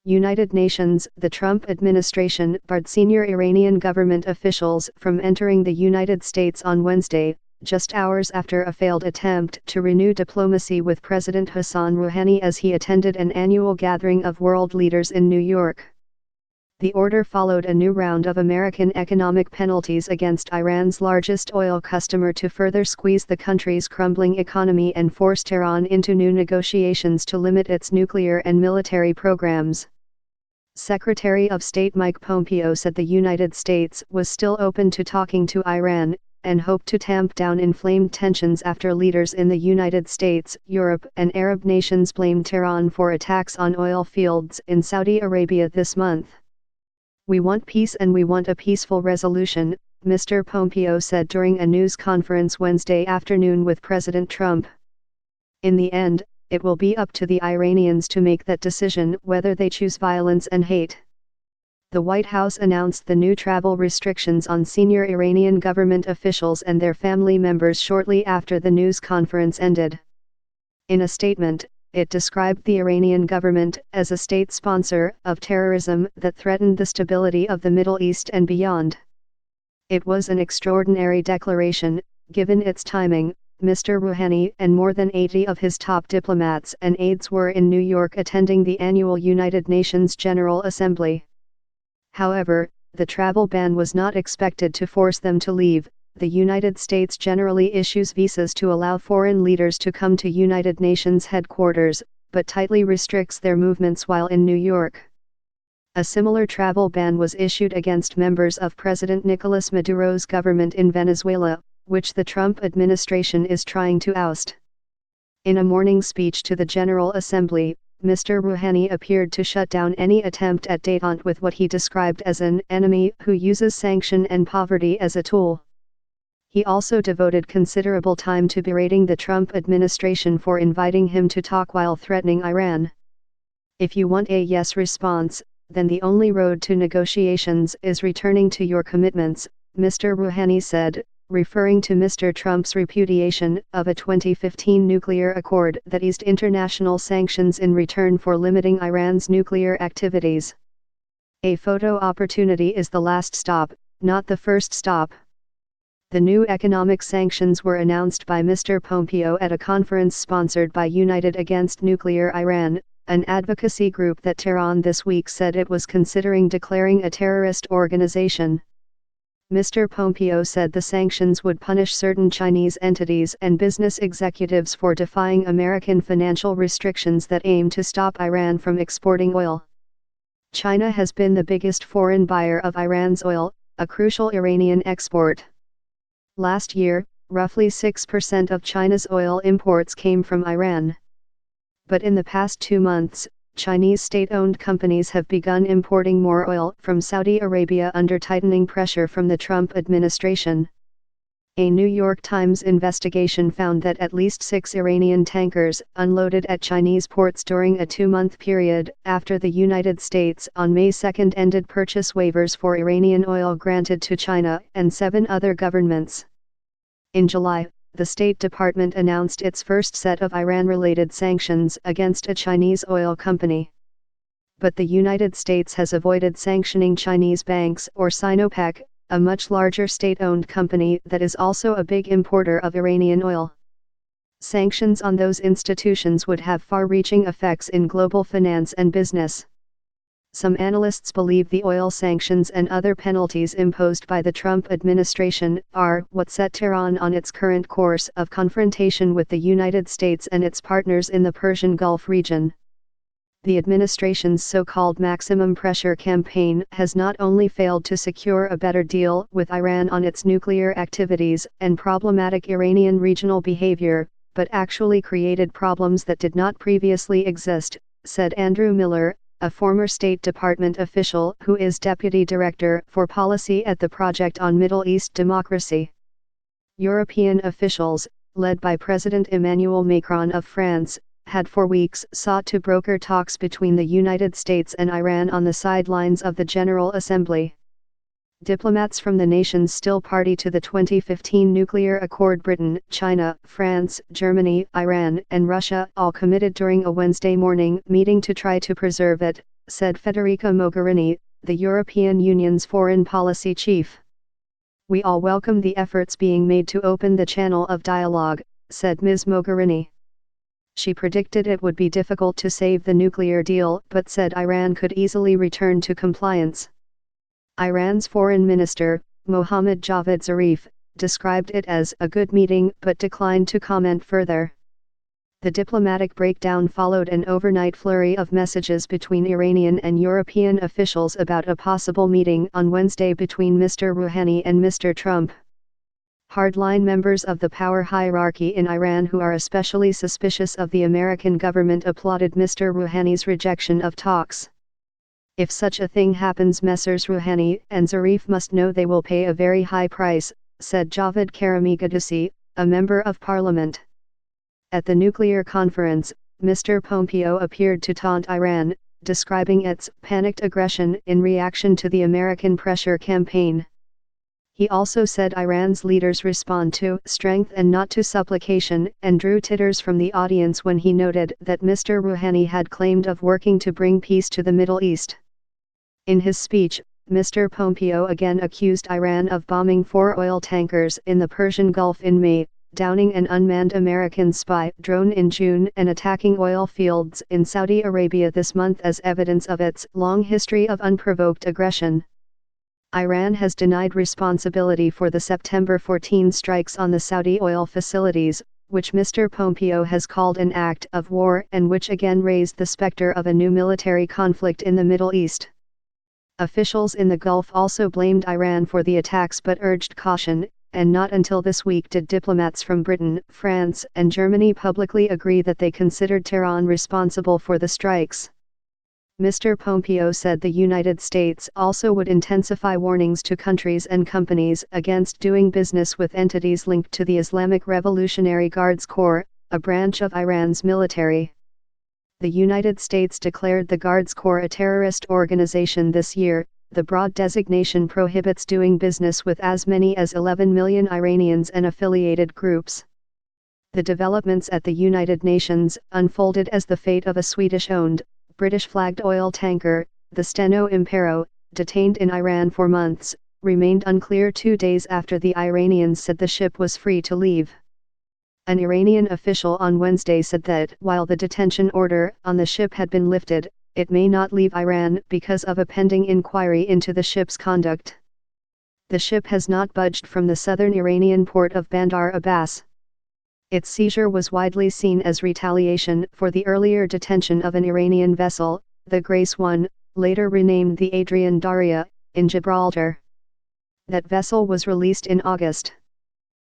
United Nations. The Trump administration barred senior Iranian government officials from entering the United States on Wednesday, just hours after a failed attempt to renew diplomacy with President Hassan Rouhani as he attended an annual gathering of world leaders in New York. The order followed a new round of American economic penalties against Iran's largest oil customer to further squeeze the country's crumbling economy and force Tehran into new negotiations to limit its nuclear and military programs. Secretary of State Mike Pompeo said the United States was still open to talking to Iran, and hoped to tamp down inflamed tensions after leaders in the United States, Europe, and Arab nations blamed Tehran for attacks on oil fields in Saudi Arabia this month. "We want peace and we want a peaceful resolution," Mr. Pompeo said during a news conference Wednesday afternoon with President Trump. "In the end, it will be up to the Iranians to make that decision whether they choose violence and hate." The White House announced the new travel restrictions on senior Iranian government officials and their family members shortly after the news conference ended. In a statement, it described the Iranian government as a state sponsor of terrorism that threatened the stability of the Middle East and beyond. "It was an extraordinary declaration, given its timing." Mr. Rouhani and more than 80 of his top diplomats and aides were in New York attending the annual United Nations General Assembly. However, the travel ban was not expected to force them to leave. The United States generally issues visas to allow foreign leaders to come to United Nations headquarters, but tightly restricts their movements while in New York. A similar travel ban was issued against members of President Nicolas Maduro's government in Venezuela, which the Trump administration is trying to oust. In a morning speech to the General Assembly, Mr. Rouhani appeared to shut down any attempt at détente with what he described as an enemy who uses sanction and poverty as a tool. He also devoted considerable time to berating the Trump administration for inviting him to talk while threatening Iran. "If you want a yes response, then the only road to negotiations is returning to your commitments," Mr. Rouhani said, referring to Mr. Trump's repudiation of a 2015 nuclear accord that eased international sanctions in return for limiting Iran's nuclear activities. "A photo opportunity is the last stop, not the first stop." The new economic sanctions were announced by Mr. Pompeo at a conference sponsored by United Against Nuclear Iran, an advocacy group that Tehran this week said it was considering declaring a terrorist organization. Mr. Pompeo said the sanctions would punish certain Chinese entities and business executives for defying American financial restrictions that aim to stop Iran from exporting oil. China has been the biggest foreign buyer of Iran's oil, a crucial Iranian export. Last year, roughly 6% of China's oil imports came from Iran. But in the past 2 months, Chinese state-owned companies have begun importing more oil from Saudi Arabia under tightening pressure from the Trump administration. A New York Times investigation found that at least 6 Iranian tankers unloaded at Chinese ports during a 2-month period after the United States on May 2 ended purchase waivers for Iranian oil granted to China and 7 other governments. In July, the State Department announced its first set of Iran-related sanctions against a Chinese oil company. But the United States has avoided sanctioning Chinese banks or Sinopec, a much larger state-owned company that is also a big importer of Iranian oil. Sanctions on those institutions would have far-reaching effects in global finance and business. Some analysts believe the oil sanctions and other penalties imposed by the Trump administration are what set Tehran on its current course of confrontation with the United States and its partners in the Persian Gulf region. The administration's so-called maximum pressure campaign has not only failed to secure a better deal with Iran on its nuclear activities and problematic Iranian regional behavior, but actually created problems that did not previously exist, said Andrew Miller, a former State Department official who is Deputy Director for Policy at the Project on Middle East Democracy. European officials, led by President Emmanuel Macron of France, had for weeks sought to broker talks between the United States and Iran on the sidelines of the General Assembly. Diplomats from the nations still party to the 2015 nuclear accord Britain, China, France, Germany, Iran, and Russia all committed during a Wednesday morning meeting to try to preserve it, said Federica Mogherini, the European Union's foreign policy chief. We all welcome the efforts being made to open the channel of dialogue, said Ms. Mogherini. She predicted it would be difficult to save the nuclear deal but said Iran could easily return to compliance. Iran's foreign minister, Mohammad Javad Zarif, described it as a good meeting but declined to comment further. The diplomatic breakdown followed an overnight flurry of messages between Iranian and European officials about a possible meeting on Wednesday between Mr. Rouhani and Mr. Trump. Hardline members of the power hierarchy in Iran who are especially suspicious of the American government applauded Mr. Rouhani's rejection of talks. If such a thing happens, Messrs. Rouhani and Zarif must know they will pay a very high price, said Javad Karimi Gadussi, a member of parliament. At the nuclear conference, Mr. Pompeo appeared to taunt Iran, describing its panicked aggression in reaction to the American pressure campaign. He also said Iran's leaders respond to strength and not to supplication, and drew titters from the audience when he noted that Mr. Rouhani had claimed of working to bring peace to the Middle East. In his speech, Mr. Pompeo again accused Iran of bombing 4 oil tankers in the Persian Gulf in May, downing an unmanned American spy drone in June and attacking oil fields in Saudi Arabia this month as evidence of its long history of unprovoked aggression. Iran has denied responsibility for the September 14 strikes on the Saudi oil facilities, which Mr. Pompeo has called an act of war and which again raised the specter of a new military conflict in the Middle East. Officials in the Gulf also blamed Iran for the attacks but urged caution, and not until this week did diplomats from Britain, France, and Germany publicly agree that they considered Tehran responsible for the strikes. Mr. Pompeo said the United States also would intensify warnings to countries and companies against doing business with entities linked to the Islamic Revolutionary Guards Corps, a branch of Iran's military. The United States declared the Guards Corps a terrorist organization this year. The broad designation prohibits doing business with as many as 11 million Iranians and affiliated groups. The developments at the United Nations unfolded as the fate of a Swedish-owned, British-flagged oil tanker, the Steno Impero, detained in Iran for months, remained unclear 2 days after the Iranians said the ship was free to leave. An Iranian official on Wednesday said that while the detention order on the ship had been lifted, it may not leave Iran because of a pending inquiry into the ship's conduct. The ship has not budged from the southern Iranian port of Bandar Abbas. Its seizure was widely seen as retaliation for the earlier detention of an Iranian vessel, the Grace 1, later renamed the Adrian Daria, in Gibraltar. That vessel was released in August.